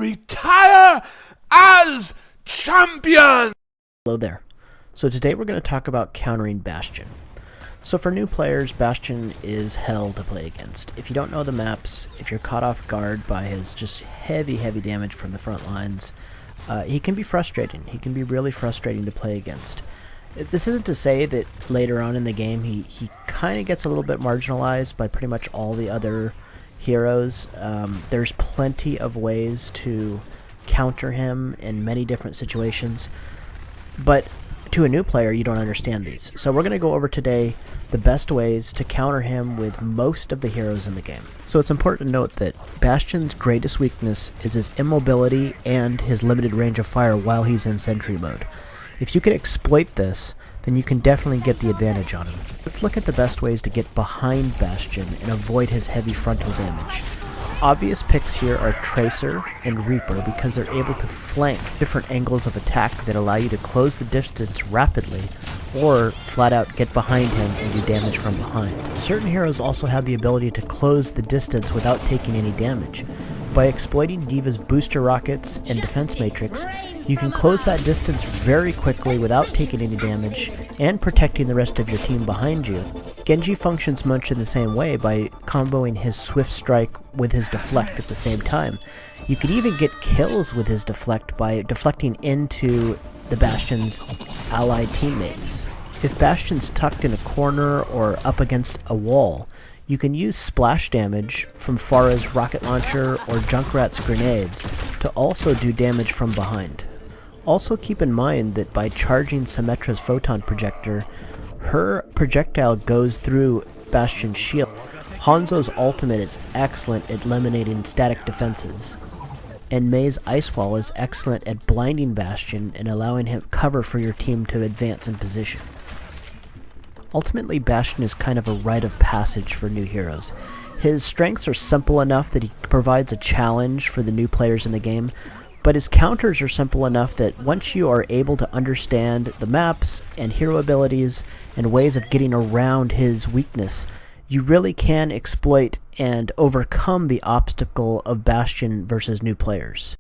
retire as champion! Hello there. So today we're going to talk about countering Bastion. So for new players, Bastion is hell to play against. If you don't know the maps, if you're caught off guard by his just heavy damage from the front lines, he can be frustrating. He can be really frustrating to play against. This isn't to say that later on in the game he kind of gets a little bit marginalized by pretty much all the other heroes. There's plenty of ways to counter him in many different situations, but to a new player you don't understand these. So we're going to go over today the best ways to counter him with most of the heroes in the game. So it's important to note that Bastion's greatest weakness is his immobility and his limited range of fire while he's in sentry mode. If you can exploit this, then you can definitely get the advantage on him. Let's look at the best ways to get behind Bastion and avoid his heavy frontal damage. Obvious picks here are Tracer and Reaper because they're able to flank different angles of attack that allow you to close the distance rapidly or flat out get behind him and do damage from behind. Certain heroes also have the ability to close the distance without taking any damage. By exploiting D.Va's booster rockets and defense matrix, you can close that distance very quickly without taking any damage and protecting the rest of your team behind you. Genji functions much in the same way by comboing his Swift Strike with his Deflect at the same time. You could even get kills with his Deflect by deflecting into the Bastion's allied teammates. If Bastion's tucked in a corner or up against a wall, you can use splash damage from Pharah's rocket launcher or Junkrat's grenades to also do damage from behind. Also keep in mind that by charging Symmetra's photon projector, her projectile goes through Bastion's shield. Hanzo's ultimate is excellent at eliminating static defenses, and Mei's Ice Wall is excellent at blinding Bastion and allowing him cover for your team to advance in position. Ultimately, Bastion is kind of a rite of passage for new heroes. His strengths are simple enough that he provides a challenge for the new players in the game, but his counters are simple enough that once you are able to understand the maps and hero abilities and ways of getting around his weakness, you really can exploit and overcome the obstacle of Bastion versus new players.